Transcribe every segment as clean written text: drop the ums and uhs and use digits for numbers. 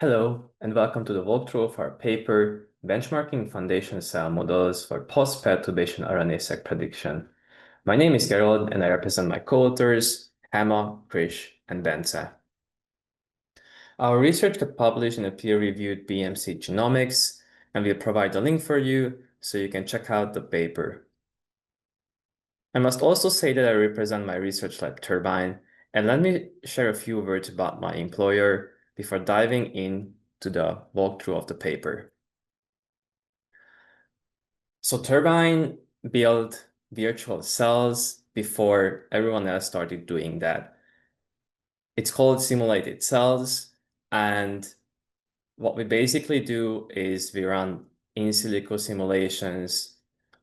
Hello, and welcome to the walkthrough of our paper, Benchmarking Foundation Cell Models for Post-Perturbation RNA-Seq Prediction. My name is Gerold, and I represent my co-authors, Gema, Krish, and Bence. Our research got published in a peer-reviewed BMC Genomics, and we'll provide a link for you so you can check out the paper. I must also say that I represent my research lab Turbine, and let me share a few words about my employer before diving into the walkthrough of the paper. So Turbine built virtual cells before everyone else started doing that. It's called simulated cells, and what we basically do is we run in silico simulations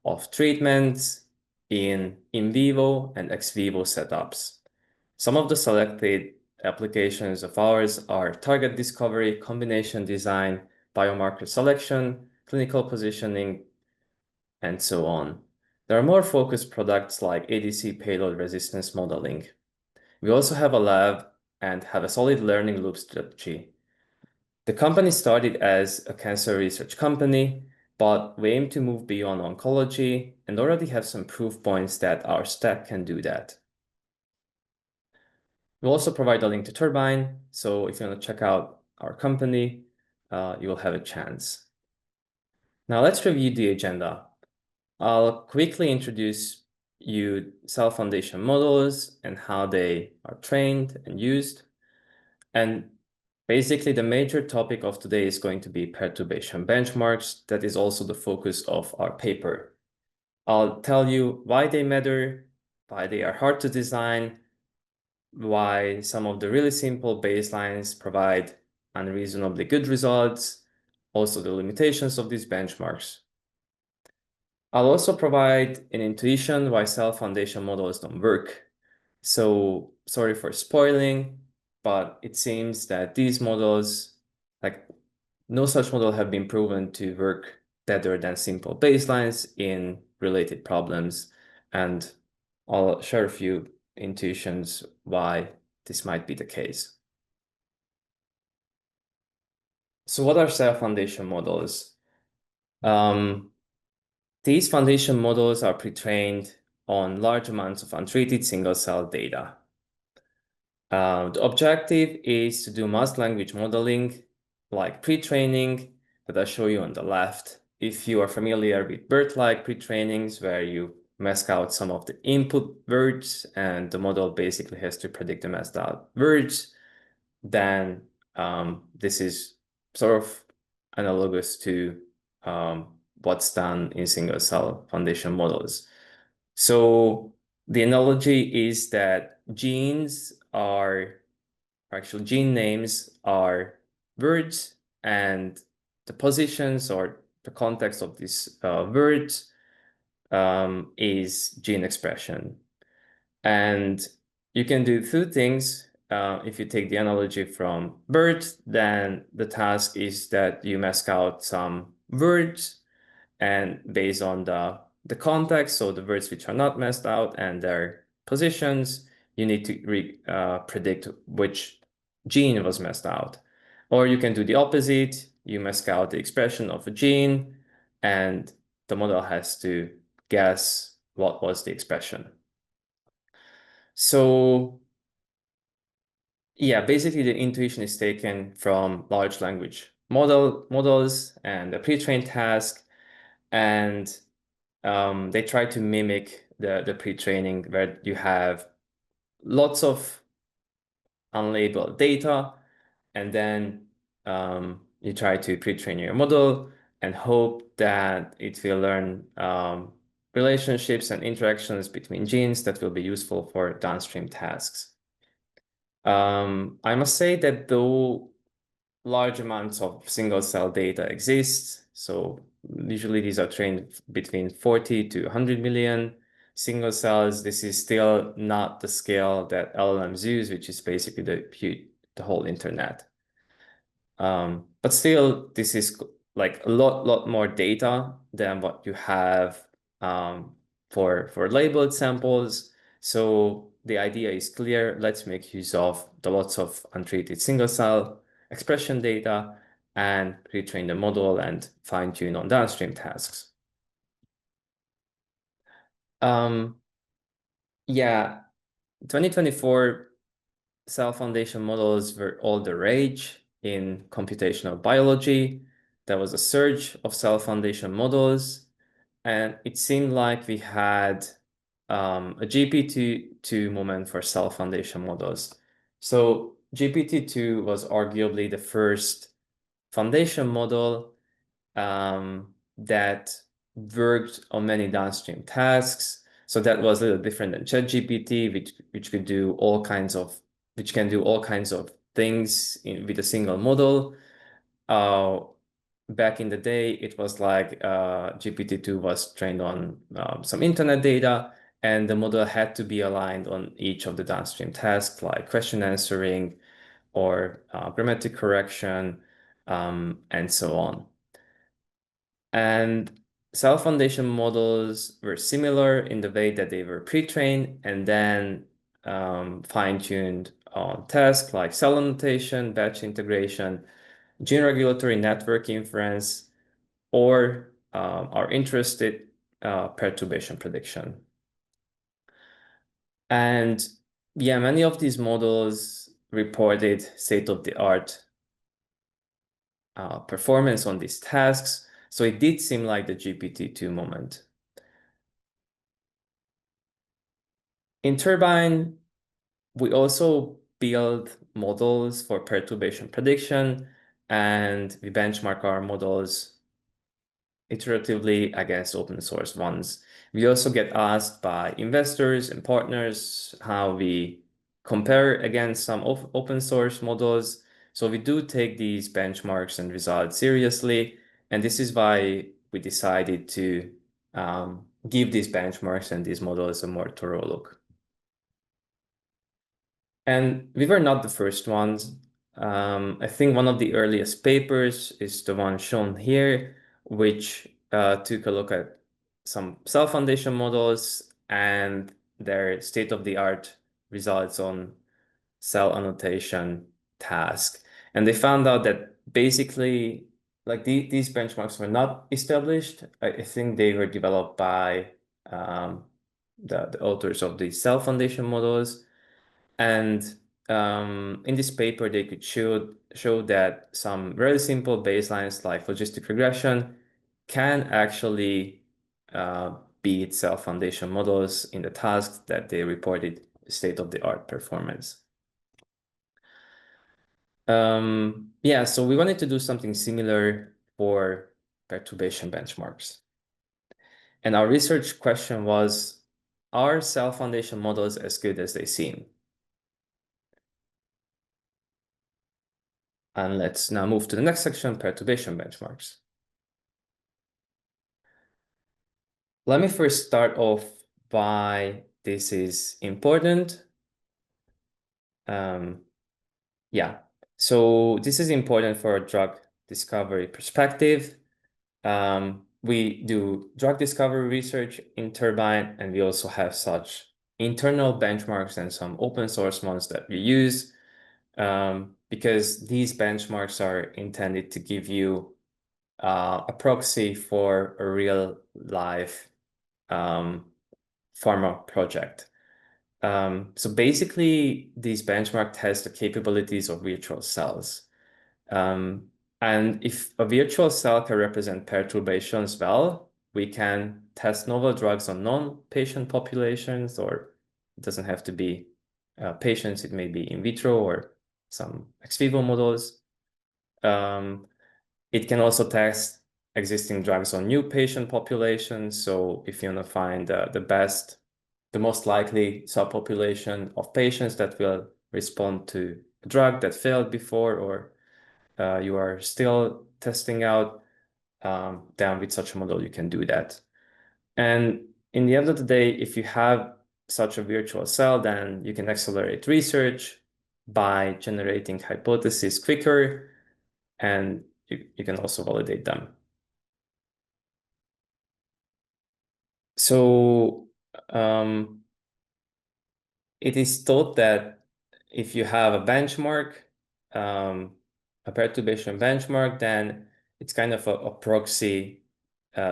of treatments in vivo and ex vivo setups. Some of the selected applications of ours are target discovery, combination design, biomarker selection, clinical positioning, and so on. There are more focused products like ADC payload resistance modeling. We also have a lab and have a solid learning loop strategy. The company started as a cancer research company, but we aim to move beyond oncology and already have some proof points that our stack can do that. We'll also provide a link to Turbine, so if you want to check out our company, you will have a chance. Now let's review the agenda. I'll quickly introduce you cell foundation models and how they are trained and used. And basically, the major topic of today is going to be perturbation benchmarks. That is also the focus of our paper. I'll tell you why they matter, why they are hard to design, why some of the really simple baselines provide unreasonably good results, also the limitations of these benchmarks. I'll also provide an intuition why cell foundation models don't work. So sorry for spoiling, but it seems that these models, like no such model have been proven to work better than simple baselines in related problems. And I'll share a few intuitions why this might be the case. So what are cell foundation models? These foundation models are pre-trained on large amounts of untreated single-cell data. The objective is to do masked language modeling like pre-training that I show you on the left. If you are familiar with BERT-like pre-trainings where you mask out some of the input words and the model basically has to predict the masked out words, then this is sort of analogous to what's done in single-cell foundation models. So the analogy is that genes are, actually gene names are words, and the positions or the context of these words is gene expression. And you can do two things. If you take the analogy from BERT, then the task is that you mask out some words, and based on the context, so the words which are not masked out and their positions, you need to predict which gene was masked out. Or you can do the opposite. You mask out the expression of a gene, and the model has to guess what was the expression. So yeah, basically the intuition is taken from large language models and a pre-trained task, and they try to mimic the pre-training where you have lots of unlabeled data, and then you try to pre-train your model and hope that it will learn relationships and interactions between genes that will be useful for downstream tasks. I must say that though large amounts of single cell data exist, so usually these are trained between 40 to 100 million single cells, this is still not the scale that LLMs use, which is basically the whole internet. But still, this is like a lot more data than what you have for labeled samples. So the idea is clear. Let's make use of the lots of untreated single cell expression data and retrain the model and fine-tune on downstream tasks. Yeah, 2024 cell foundation models were all the rage in computational biology. There was a surge of cell foundation models, and it seemed like we had a GPT-2 moment for cell foundation models. So GPT-2 was arguably the first foundation model that worked on many downstream tasks. So that was a little different than ChatGPT, which could do all kinds of which can do all kinds of things with a single model. Uh, Back in the day, it was like GPT-2 was trained on some internet data, and the model had to be aligned on each of the downstream tasks, like question answering or grammatic correction, and so on. And cell foundation models were similar in the way that they were pre-trained and then fine-tuned on tasks like cell annotation, batch integration, gene regulatory network inference, or our interested perturbation prediction. And yeah, many of these models reported state-of-the-art performance on these tasks. So it did seem like the GPT-2 moment. In Turbine, we also build models for perturbation prediction, and we benchmark our models iteratively against open source ones. We also get asked by investors and partners how we compare against some open source models. So we do take these benchmarks and results seriously. And this is why we decided to give these benchmarks and these models a more thorough look. And we were not the first ones. I think one of the earliest papers is the one shown here, which took a look at some cell foundation models and their state-of-the-art results on cell annotation task. And they found out that basically, like these benchmarks were not established. I think they were developed by the authors of the cell foundation models. And in this paper, they could show that some very simple baselines like logistic regression can actually beat cell foundation models in the tasks that they reported state-of-the-art performance. Yeah, so we wanted to do something similar for perturbation benchmarks. And our research question was, are cell foundation models as good as they seem? And let's now move to the next section, perturbation benchmarks. Let me first start off why this is important. Yeah, so this is important for a drug discovery perspective. We do drug discovery research in Turbine, and we also have such internal benchmarks and some open source ones that we use because these benchmarks are intended to give you a proxy for a real life pharma project. So basically, these benchmark test the capabilities of virtual cells. And if a virtual cell can represent perturbations well, we can test novel drugs on non-patient populations, or it doesn't have to be patients, it may be in vitro or some ex vivo models. It can also test existing drugs on new patient populations. So if you want to find the most likely subpopulation of patients that will respond to a drug that failed before, or you are still testing out, then with such a model, you can do that. And in the end of the day, if you have such a virtual cell, then you can accelerate research by generating hypotheses quicker, and you can also validate them. So it is thought that if you have a benchmark, a perturbation benchmark, then it's kind of a proxy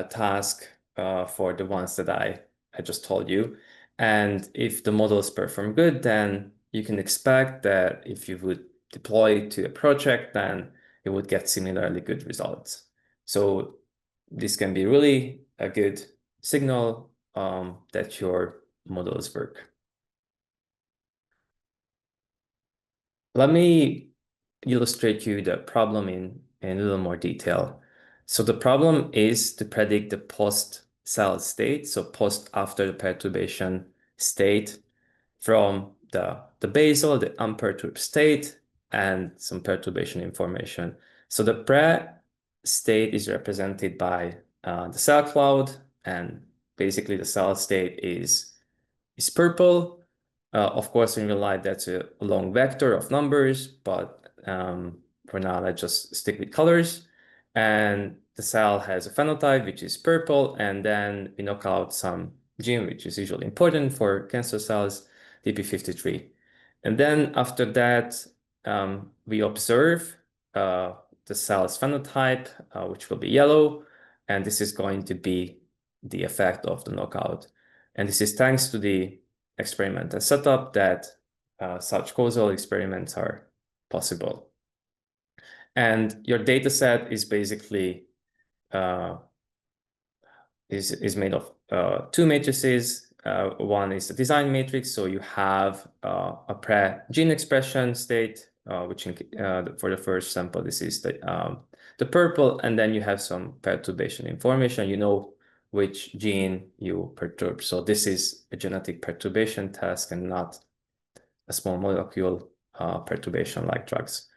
task for the ones that I just told you. And if the models perform good, then you can expect that if you would deploy it to a project, then it would get similarly good results. So this can be really a good signal that your models work. Let me illustrate you the problem in a little more detail. So the problem is to predict the post-cell state, so post after the perturbation state from the basal, the unperturbed state, and some perturbation information. So the pre-state is represented by the cell cloud, and basically the cell state is purple. Of course, in real life, that's a long vector of numbers, but for now, let's just stick with colors. And the cell has a phenotype, which is purple, and then we knock out some gene, which is usually important for cancer cells, TP53. And then after that, we observe the cell's phenotype, which will be yellow, and this is going to be the effect of the knockout. And this is thanks to the experimental setup that such causal experiments are possible. And your data set is basically is made of two matrices. One is the design matrix, so you have a pre-gene expression state, which for the first sample, this is the purple, and then you have some perturbation information. You know which gene you perturb. So this is a genetic perturbation task and not a small molecule perturbation like drugs.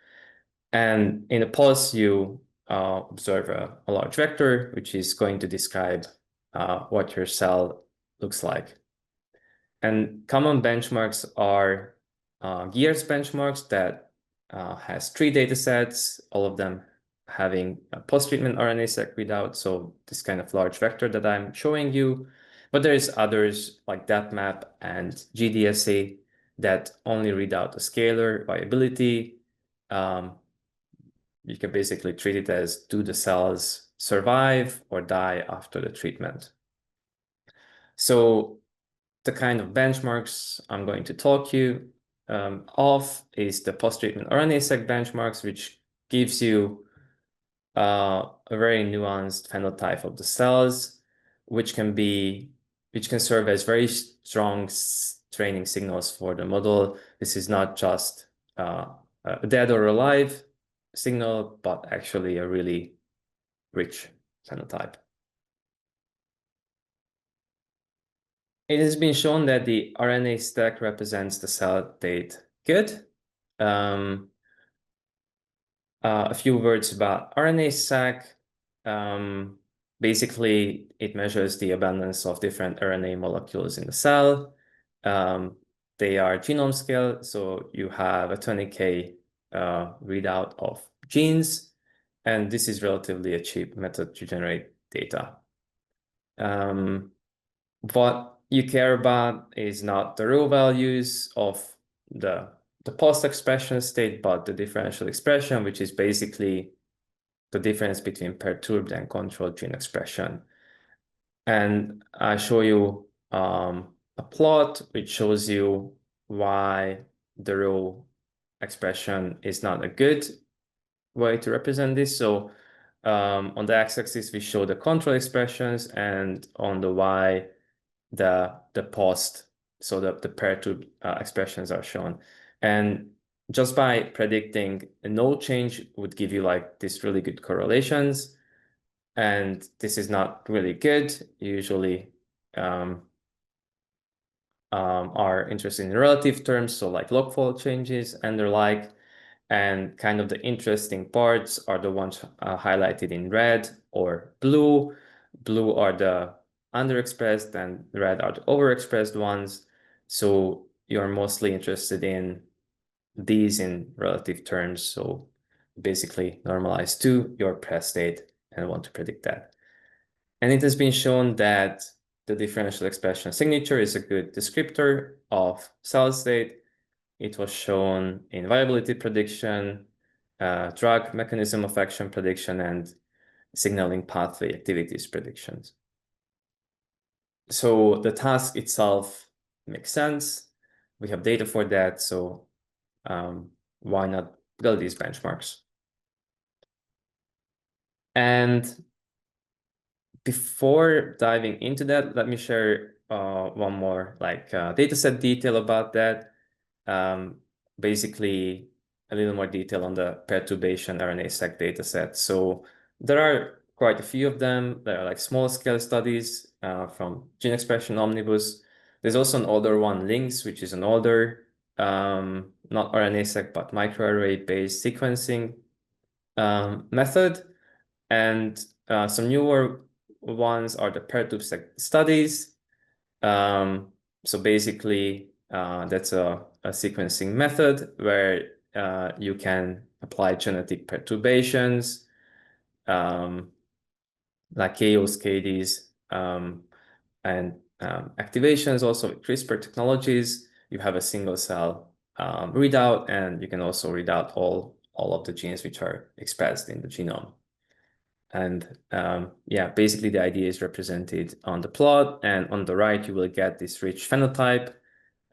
And in the pulse, you observe a large vector, which is going to describe what your cell looks like. And common benchmarks are Geer's benchmarks that has 3 data sets, all of them having a post-treatment RNA-Seq readout, so this kind of large vector that I'm showing you. But there's others like DatMap and GDSA that only read out the scalar viability. You can basically treat it as, do the cells survive or die after the treatment? So the kind of benchmarks I'm going to talk you of is the post-treatment RNA-Seq benchmarks, which gives you a very nuanced phenotype of the cells, which can serve as very strong training signals for the model. This is not just a dead or alive signal, but actually a really rich phenotype. It has been shown that the RNA stack represents the cell state good. A few words about RNA-Seq. Basically, it measures the abundance of different RNA molecules in the cell. They are genome scale, so you have a 20K readout of genes, and this is relatively a cheap method to generate data. What you care about is not the raw values of the post-expression state, but the differential expression, which is basically the difference between perturbed and controlled gene expression. And I show you a plot which shows you why the raw expression is not a good way to represent this. So on the x-axis, we show the control expressions, and on the y, the post, so the perturbed expressions are shown. And just by predicting a no change would give you like this really good correlations. And this is not really good. Usually are interested in relative terms, so like log-fold changes and the like. And kind of the interesting parts are the ones highlighted in red or blue. Blue are the underexpressed and red are the overexpressed ones. So you're mostly interested in these in relative terms. So basically normalize to your press state and want to predict that. And it has been shown that the differential expression signature is a good descriptor of cell state. It was shown in viability prediction, drug mechanism of action prediction and signaling pathway activities predictions. So the task itself makes sense. We have data for that, so why not build these benchmarks? And before diving into that, let me share one more dataset detail about that. Basically, a little more detail on the perturbation RNA-seq dataset. So there are quite a few of them. There are like small-scale studies from Gene Expression Omnibus. There's also an older one, LINX, which is an older, not RNA-seq, but microarray-based sequencing method. And some newer ones are the perturb-seq studies. So basically, that's a sequencing method where you can apply genetic perturbations like KOs, KDs, and activations also with CRISPR technologies. You have a single cell readout, and you can also read out all of the genes which are expressed in the genome. And yeah, basically the idea is represented on the plot, and on the right, you will get this rich phenotype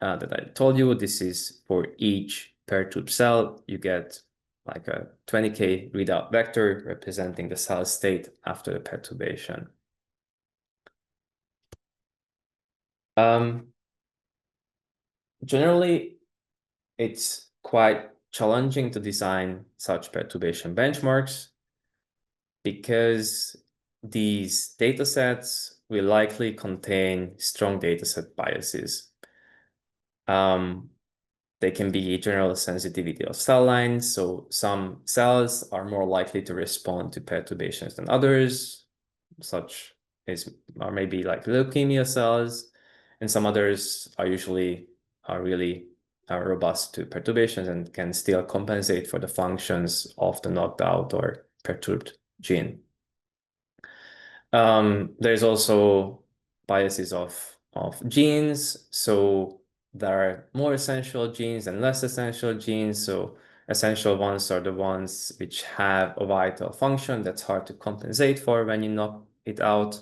that I told you. This is for each perturbed cell. You get like a 20K readout vector representing the cell state after the perturbation. Generally, it's quite challenging to design such perturbation benchmarks because these datasets will likely contain strong dataset biases. They can be general sensitivity of cell lines, so some cells are more likely to respond to perturbations than others, such are maybe like leukemia cells, and some others are really robust to perturbations and can still compensate for the functions of the knocked out or perturbed gene. There's also biases of genes. So there are more essential genes and less essential genes. So essential ones are the ones which have a vital function that's hard to compensate for when you knock it out.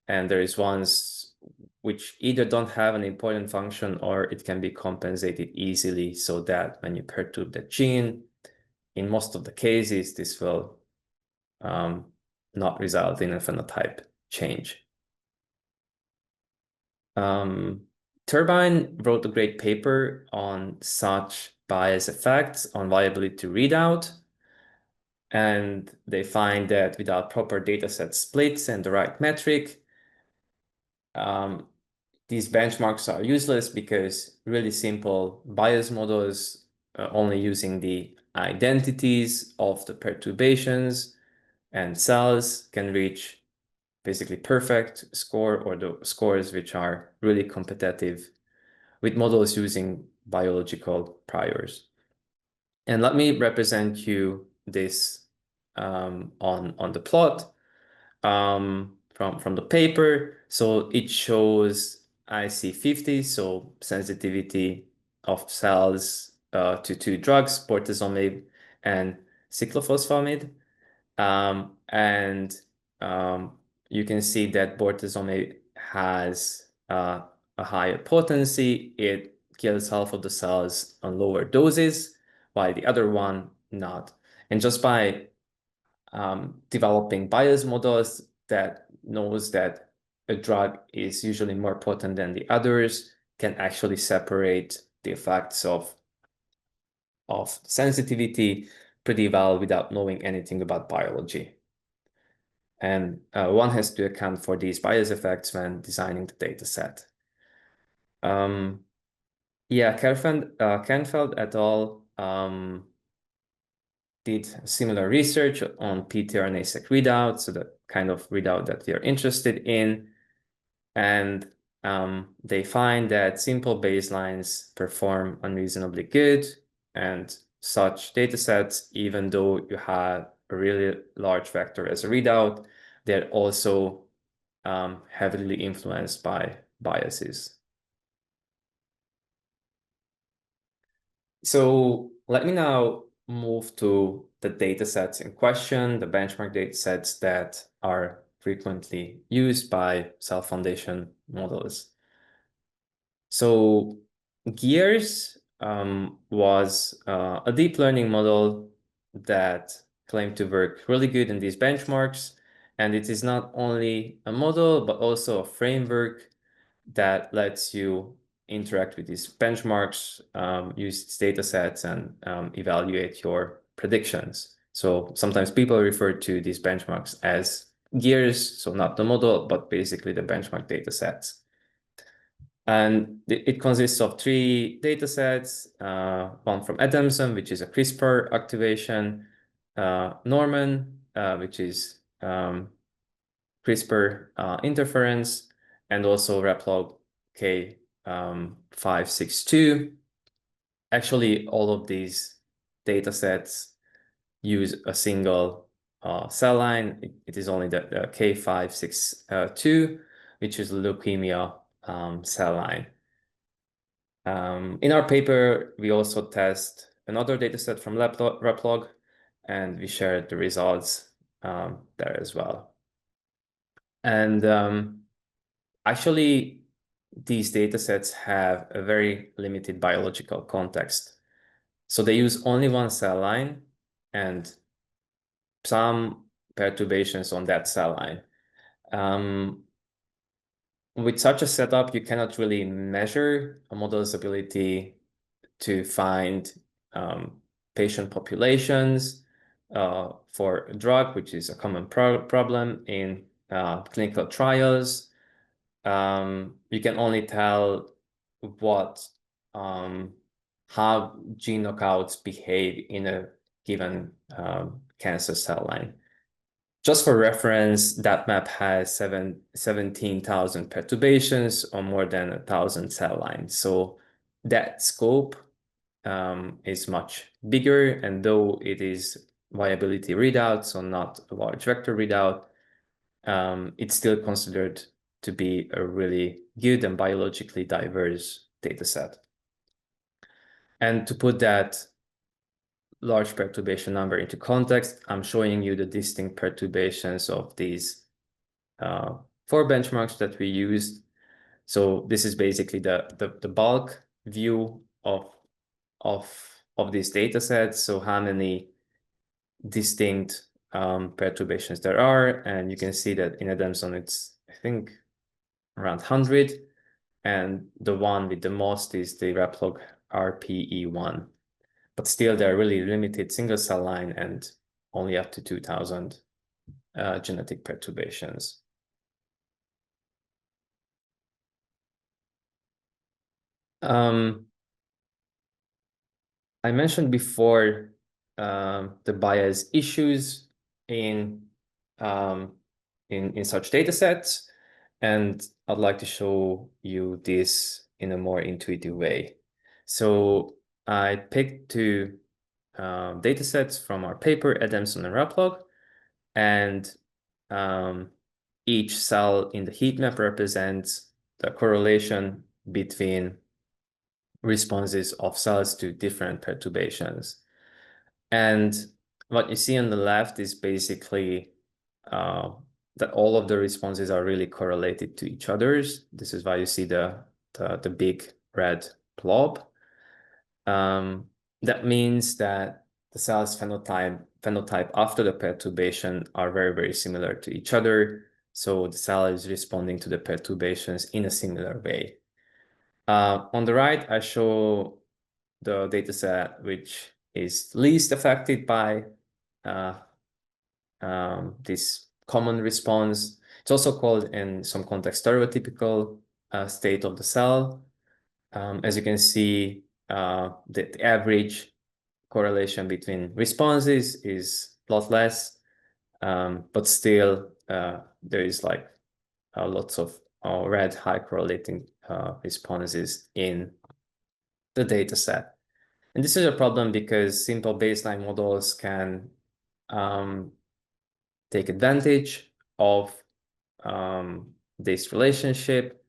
And there is ones which either don't have an important function or it can be compensated easily so that when you perturb the gene, in most of the cases, this will not result in a phenotype change. Turbine wrote a great paper on such bias effects on viability readout. And they find that without proper dataset splits and the right metric, these benchmarks are useless because really simple bias models only using the identities of the perturbations and cells can reach basically perfect score or the scores which are really competitive with models using biological priors. And let me represent you this on the plot from the paper. So it shows IC50, so sensitivity of cells to two drugs, bortezomib and cyclophosphamide. You can see that bortezomib has a higher potency. It kills half of the cells on lower doses, while the other one not. And just by developing bias models that knows that a drug is usually more potent than the others can actually separate the effects of sensitivity pretty well without knowing anything about biology. And one has to account for these bias effects when designing the data set. Yeah, Kernfeld et al. Did similar research on ptRNA-Seq readouts, so the kind of readout that we are interested in. And they find that simple baselines perform unreasonably good, and such datasets, even though you have a really large vector as a readout, they're also heavily influenced by biases. So let me now move to the data sets in question, the benchmark data sets that are frequently used by cell foundation models. So GEARS was a deep learning model that claimed to work really good in these benchmarks. And it is not only a model, but also a framework that lets you interact with these benchmarks, use its data sets, and evaluate your predictions. So sometimes people refer to these benchmarks as GEARS, so not the model, but basically the benchmark data sets. And it consists of 3 data sets, one from Adamson, which is a CRISPR activation, Norman, which is CRISPR interference, and also replog K562. Actually, all of these data sets use a single cell line. It is only the K562, which is leukemia cell line. In our paper, we also test another dataset from replog, and we shared the results there as well. And actually, these datasets have a very limited biological context. So they use only one cell line and some perturbations on that cell line. With such a setup, you cannot really measure a model's ability to find patient populations for a drug, which is a common problem in clinical trials. You can only tell what how gene knockouts behave in a given cancer cell line. Just for reference, that map has 17,000 perturbations or more than 1,000 cell lines. So that scope is much bigger, and though it is viability readout, so not a large vector readout, it's still considered to be a really good and biologically diverse data set. And to put that large perturbation number into context, I'm showing you the distinct perturbations of these 4 benchmarks that we used. So this is basically the bulk view of these data sets. So how many distinct perturbations there are. And you can see that in Adamson, it's, I think, around 100. And the one with the most is the replog RPE1. But still, they're really limited single cell line and only up to 2,000 genetic perturbations. I mentioned before the bias issues in such data sets, and I'd like to show you this in a more intuitive way. So I picked 2 data sets from our paper, Adamson and replog, and each cell in the heat map represents the correlation between responses of cells to different perturbations. And what you see on the left is basically that all of the responses are really correlated to each other's. This is why you see the big red blob. That means that the cells phenotype after the perturbation are very, very similar to each other. So the cell is responding to the perturbations in a similar way. On the right, I show the data set which is least affected by this common response. It's also called, in some context, stereotypical state of the cell. As you can see, the average correlation between responses is a lot less, but still there is like lots of red high correlating responses in the data set. And this is a problem because simple baseline models can take advantage of this relationship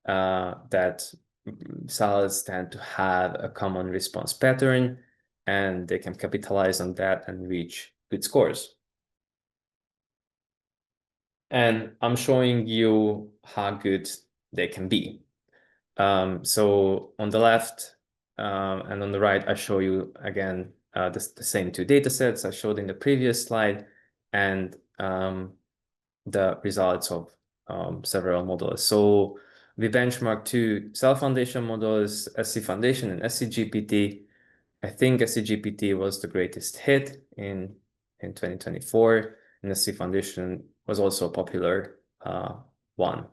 that cells tend to have a common response pattern. and they can capitalize on that and reach good scores. And I'm showing you how good they can be. So on the left and on the right, I show you again the same two data sets I showed in the previous slide, and the results of several models. So we benchmarked two cell foundation models, SC Foundation and SCGPT. I think SCGPT was the greatest hit in 2024, and SC Foundation was also a popular one.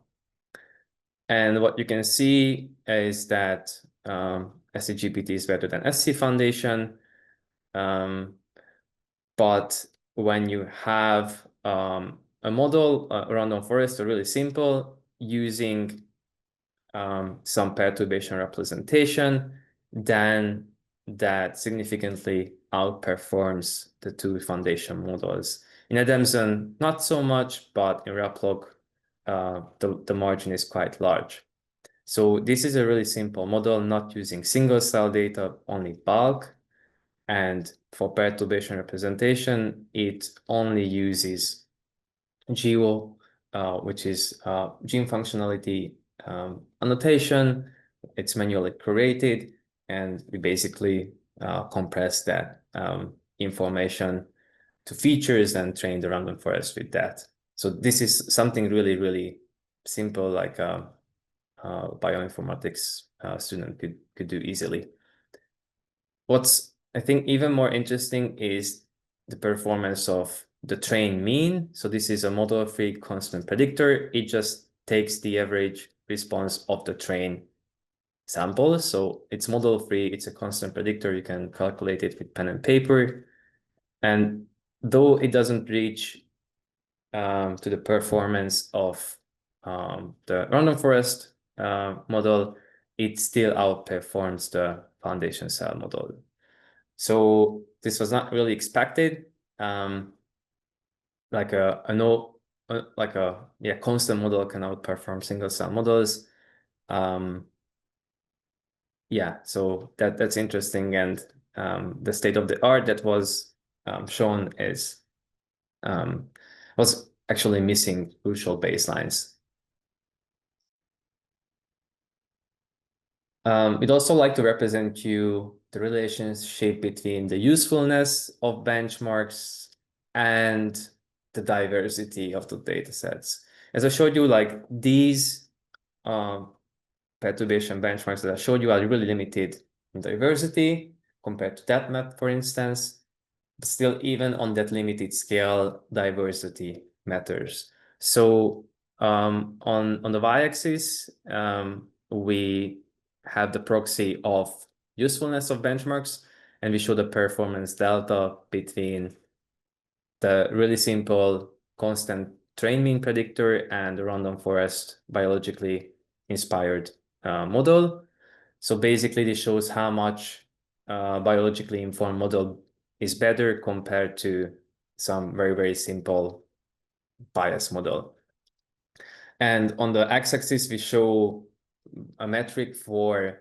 And what you can see is that SCGPT is better than SC Foundation. But when you have a model, a random forest, are really simple, using some perturbation representation, then that significantly outperforms the two foundation models. In Adamson, not so much, but in Replog, the margin is quite large. So this is a really simple model, not using single cell data, only bulk. And for perturbation representation, it only uses GEO, which is gene functionality annotation. It's manually created, and we basically compress that information to features and train the random forest with that. So this is something really, really simple, like a bioinformatics student could do easily. What's, I think, even more interesting is the performance of the train mean. So this is a model-free constant predictor. It just takes the average response of the train sample. So it's model-free, it's a constant predictor. You can calculate it with pen and paper. And though it doesn't reach to the performance of the random forest model, it still outperforms the foundation cell model. So this was not really expected. Like a constant model can outperform single cell models. Yeah, so that's interesting, and the state of the art that was shown is was actually missing crucial baselines. We'd also like to represent you the relationship between the usefulness of benchmarks and the diversity of the data sets. As I showed you, like these perturbation benchmarks that I showed you are really limited in diversity compared to that map, for instance. But still, even on that limited scale, diversity matters. So on the y-axis, we have the proxy of usefulness of benchmarks, and we show the performance delta between the really simple constant train mean predictor and the random forest biologically inspired model. So basically, this shows how much biologically informed model is better compared to some very, very simple bias model. And on the x-axis, we show a metric for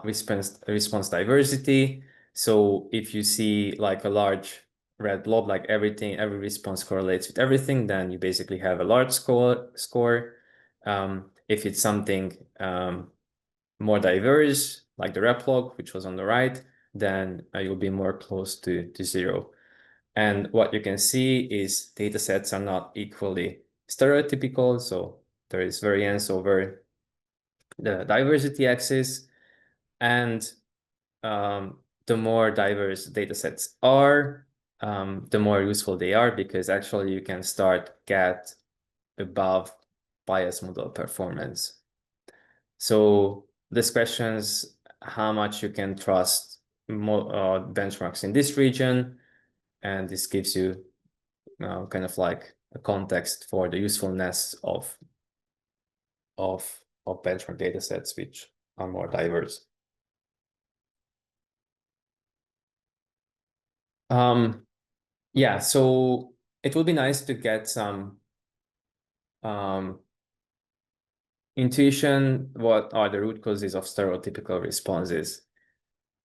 response diversity. So if you see like a large red blob, like every response correlates with everything, then you basically have a large score. If it's something more diverse, like the replog, which was on the right, then you'll be more close to zero. And what you can see is data sets are not equally stereotypical. So there is variance over the diversity axis. And the more diverse data sets are, the more useful they are, because actually you can start get above bias model performance. So this questions how much you can trust benchmarks in this region, and this gives you kind of like a context for the usefulness of benchmark data sets which are more diverse. Yeah, so it would be nice to get some intuition, what are the root causes of stereotypical responses.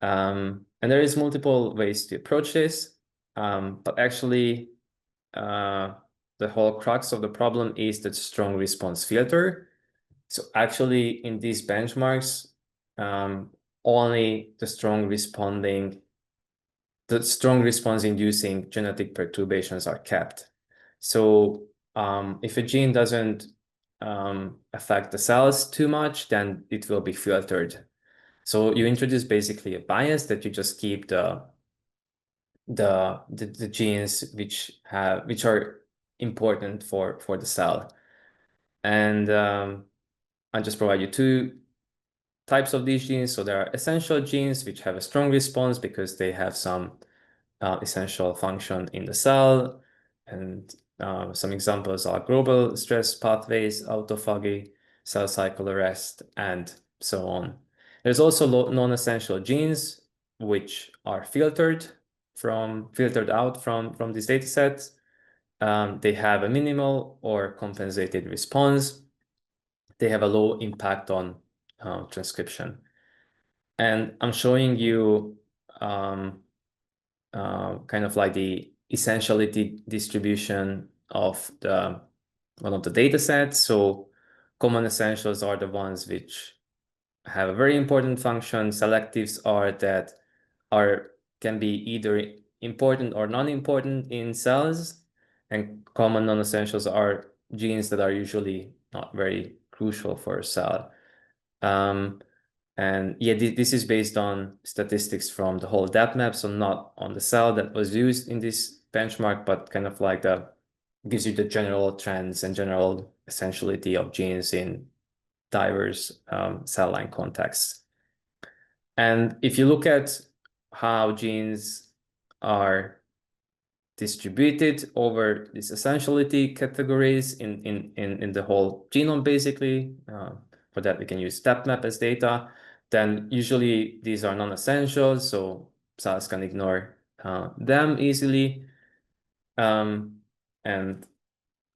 And there is multiple ways to approach this, but actually the whole crux of the problem is the strong response filter. So actually in these benchmarks, only the strong response inducing genetic perturbations are kept. So if a gene doesn't affect the cells too much, then it will be filtered. So you introduce basically a bias that you just keep the genes which are important for the cell. And I just provide you two types of these genes. So there are essential genes which have a strong response because they have some essential function in the cell. And some examples are global stress pathways, autophagy, cell cycle arrest, and so on. There's also non-essential genes which are filtered out from these data sets. They have a minimal or compensated response. They have a low impact on transcription. And I'm showing you kind of like the essentiality distribution of one of the data sets. So common essentials are the ones which have a very important function. Selectives are that can be either important or non-important in cells, and common non-essentials are genes that are usually not very crucial for a cell. And yeah, this is based on statistics from the whole depth map, so not on the cell that was used in this benchmark, but kind of like gives you the general trends and general essentiality of genes in diverse cell line contexts. And if you look at how genes are distributed over these essentiality categories in the whole genome, basically, for that we can use depth map as data, then usually these are non-essentials, so cells can ignore them easily, and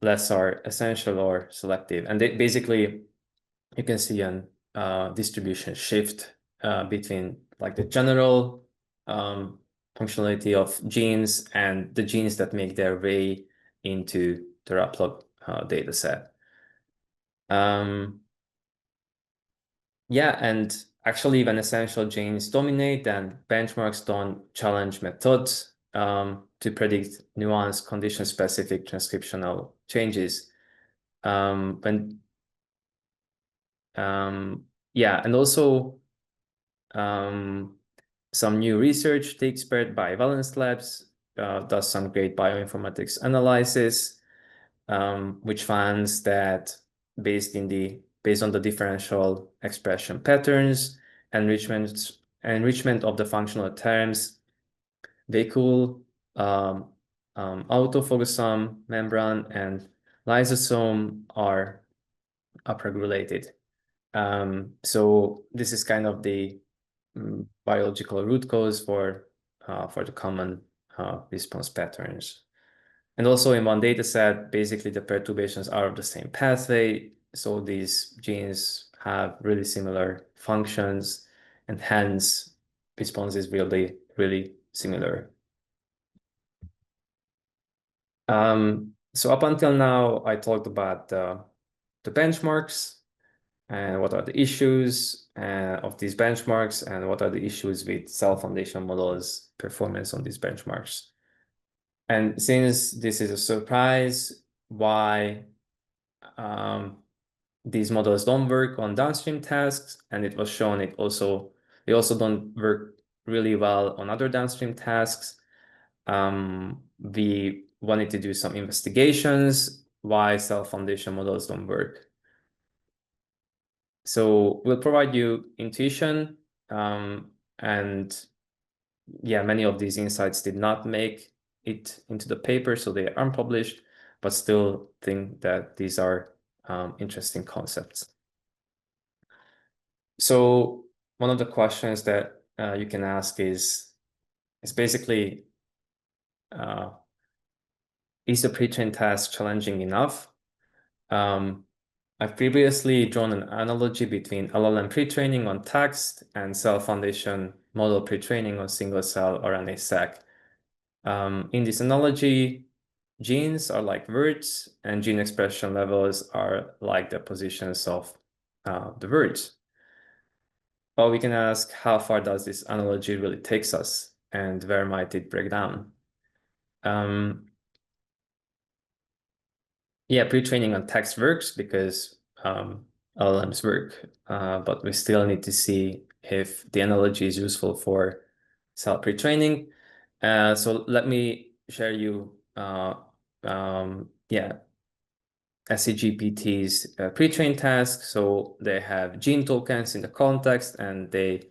less are essential or selective. And basically, you can see an distribution shift between like the general functionality of genes and the genes that make their way into the replog data set. Yeah, and actually when essential genes dominate, then benchmarks don't challenge methods to predict nuanced condition-specific transcriptional changes. Yeah, and also some new research takes part by Valence Labs, does some great bioinformatics analysis, which finds that based on the differential expression patterns, enrichment of the functional terms, vehicle, autophagosome, membrane, and lysosome are upregulated. So this is kind of the biological root cause for the common response patterns. And also in one data set, basically the perturbations are of the same pathway. So these genes have really similar functions, and hence responses will be really similar. So up until now, I talked about the benchmarks and what are the issues of these benchmarks and what are the issues with cell foundation models performance on these benchmarks. And since this is a surprise, why these models don't work on downstream tasks, and it was shown they also don't work really well on other downstream tasks. We wanted to do some investigations why cell foundation models don't work. So we'll provide you intuition, and yeah, many of these insights did not make it into the paper, so they are unpublished, but still think that these are interesting concepts. So one of the questions that you can ask is basically, is the pre-trained task challenging enough? I've previously drawn an analogy between LLM pre-training on text and cell foundation model pre-training on single-cell RNA-seq. In this analogy, genes are like words and gene expression levels are like the positions of the words. Well, we can ask how far does this analogy really takes us and where might it break down? Yeah, pre-training on text works because LLMs work, but we still need to see if the analogy is useful for cell pre-training. So let me share you, yeah, SCGPT's pre-trained task. So they have gene tokens in the context and they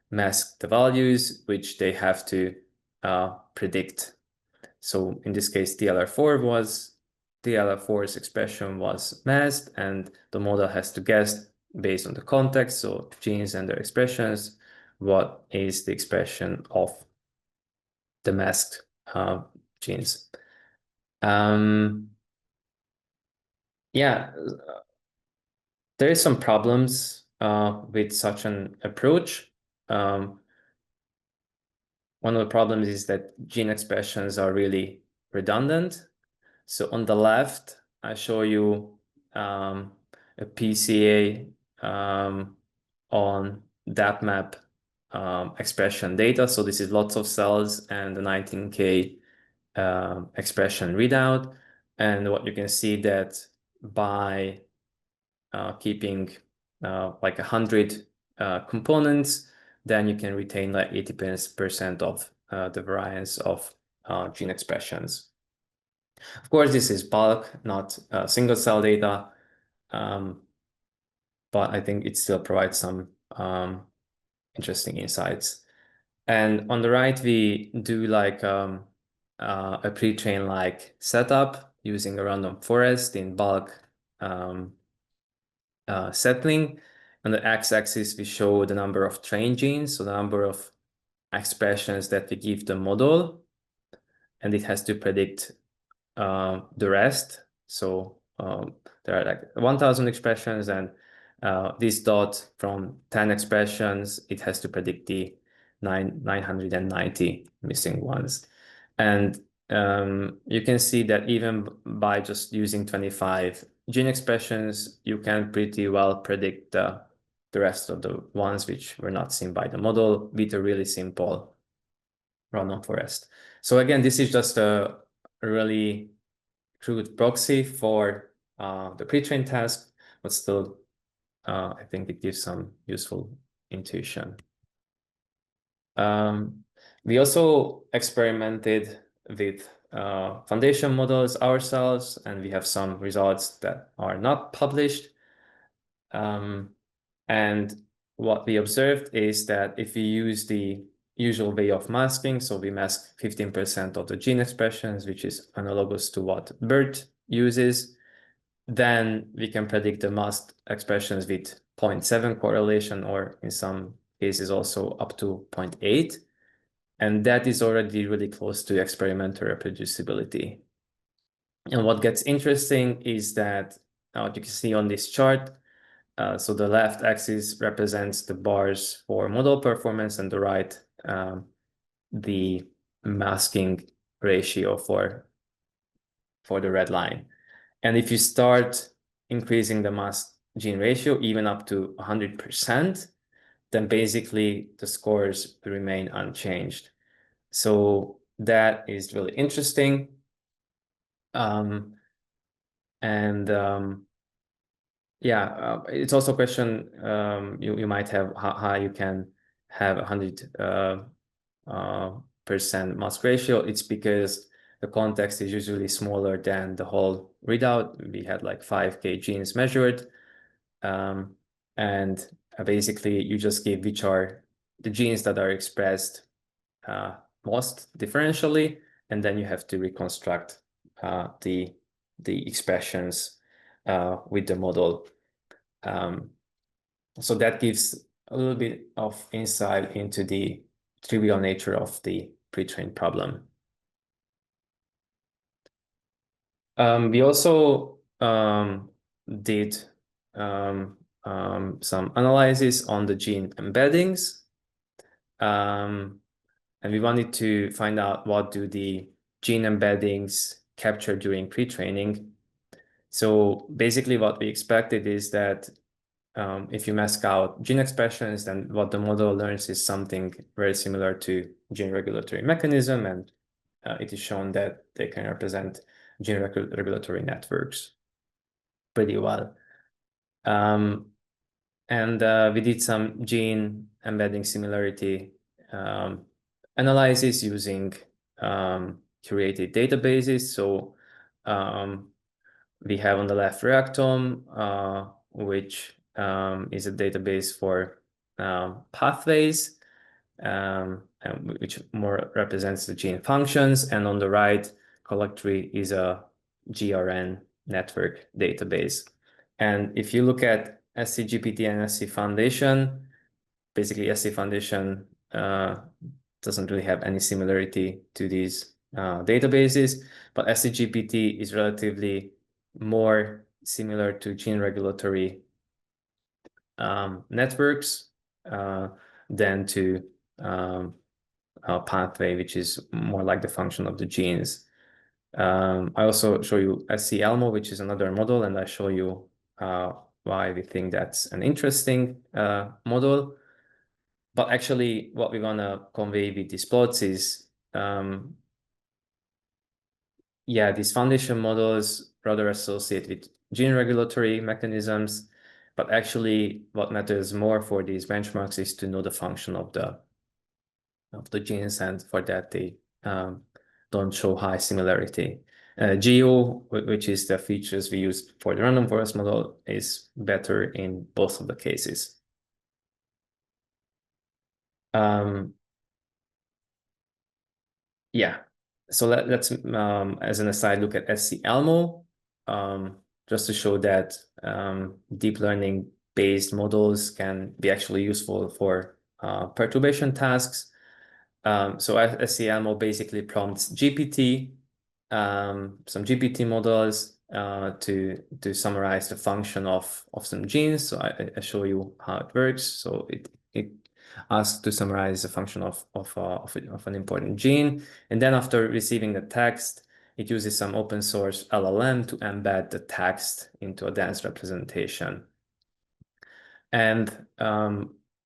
mask the values which they have to predict. So in this case, DLR4's expression was masked and the model has to guess based on the context, so genes and their expressions, what is the expression of the masked genes. Yeah, there is some problems with such an approach. One of the problems is that gene expressions are really redundant. So on the left, I show you a PCA on that map expression data. So this is lots of cells and the 19K expression readout. And what you can see that by keeping like 100 components, then you can retain like 80% of the variance of gene expressions. Of course, this is bulk, not single cell data, but I think it still provides some interesting insights. And on the right, we do like a pre-train like setup using a random forest in bulk settling. On the x-axis, we show the number of trained genes, so the number of expressions that we give the model, and it has to predict the rest. So there are like 1,000 expressions, and this dot from 10 expressions, it has to predict the 990 missing ones. And you can see that even by just using 25 gene expressions, you can pretty well predict the rest of the ones which were not seen by the model with a really simple random forest. So again, this is just a really crude proxy for the pre-trained task, but still, I think it gives some useful intuition. We also experimented with foundation models ourselves, and we have some results that are not published. And what we observed is that if we use the usual way of masking, so we mask 15% of the gene expressions, which is analogous to what BERT uses, then we can predict the masked expressions with 0.7 correlation, or in some cases also up to 0.8. And that is already really close to experimental reproducibility. And what gets interesting is that what you can see on this chart, so the left axis represents the bars for model performance and the right, the masking ratio for the red line. And if you start increasing the mask gene ratio even up to 100%, then basically the scores remain unchanged. So that is really interesting. Yeah, it's also a question you might have how you can have 100% mask ratio. It's because the context is usually smaller than the whole readout. We had like 5K genes measured. And basically you just give which are the genes that are expressed most differentially, and then you have to reconstruct the expressions with the model. So that gives a little bit of insight into the trivial nature of the pre-trained problem. We also did some analysis on the gene embeddings. And we wanted to find out what do the gene embeddings capture during pre-training. So basically what we expected is that if you mask out gene expressions, then what the model learns is something very similar to gene regulatory mechanism, and it is shown that they can represent gene regulatory networks pretty well. And we did some gene embedding similarity analysis using curated databases. So we have on the left Reactome, which is a database for pathways, which more represents the gene functions. And on the right, Collectree is a GRN network database. And if you look at SCGPT and SC Foundation, basically SC Foundation doesn't really have any similarity to these databases, but SCGPT is relatively more similar to gene regulatory networks than to pathway, which is more like the function of the genes. I also show you SC-ELMO, which is another model, and I show you why we think that's an interesting model. But actually, what we want to convey with these plots is, yeah, these foundation models rather associate with gene regulatory mechanisms, but actually what matters more for these benchmarks is to know the function of the genes, and for that they don't show high similarity. GEO, which is the features we use for the random forest model, is better in both of the cases. Yeah, so let's, as an aside, look at SC-ELMO, just to show that deep learning based models can be actually useful for perturbation tasks. So SC-ELMO basically prompts GPT, some GPT models to summarize the function of some genes. So I show you how it works. So it asks to summarize the function of an important gene, and then after receiving the text, it uses some open source LLM to embed the text into a dense representation. And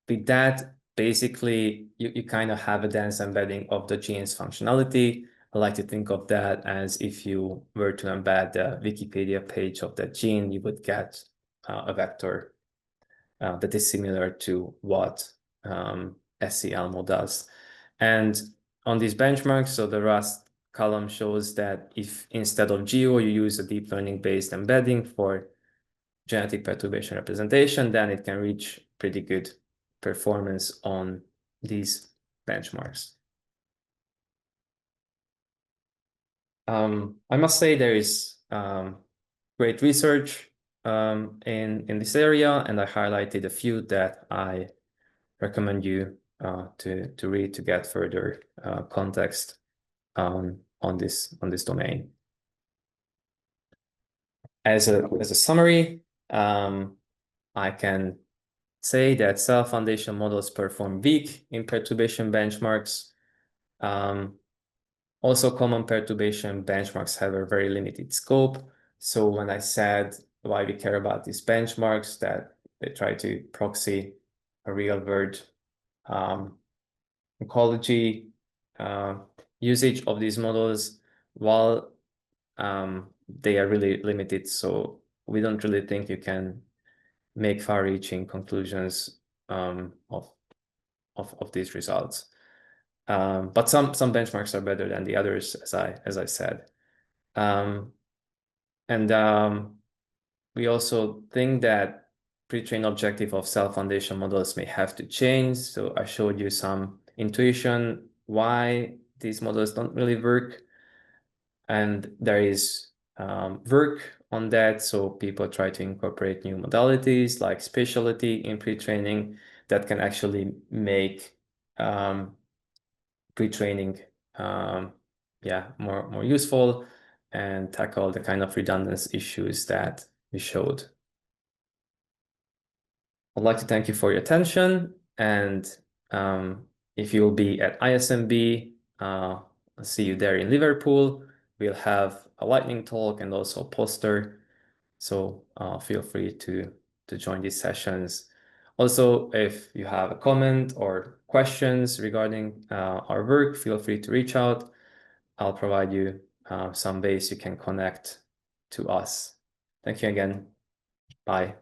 with that, basically, you kind of have a dense embedding of the gene's functionality. I like to think of that as if you were to embed the Wikipedia page of that gene, you would get a vector that is similar to what SC-ELMO does. And on these benchmarks, so the Rust column shows that if instead of GEO, you use a deep learning based embedding for genetic perturbation representation, then it can reach pretty good performance on these benchmarks. I must say there is great research in this area, and I highlighted a few that I recommend you to read to get further context on this domain. As a summary, I can say that cell foundation models perform weak in perturbation benchmarks. Also, common perturbation benchmarks have a very limited scope. So when I said why we care about these benchmarks, that they try to proxy a real world ecology usage of these models, while they are really limited. So we don't really think you can make far-reaching conclusions of these results. But some benchmarks are better than the others, as I said. We also think that pre-trained objective of cell foundation models may have to change. So I showed you some intuition why these models don't really work. And there is work on that. So people try to incorporate new modalities like spatiality in pre-training that can actually make pre-training more useful and tackle the kind of redundance issues that we showed. I'd like to thank you for your attention, and if you'll be at ISMB, I'll see you there in Liverpool. We'll have a lightning talk and also a poster, so feel free to join these sessions. Also, if you have a comment or questions regarding our work, feel free to reach out. I'll provide you some ways you can connect to us. Thank you again. Bye.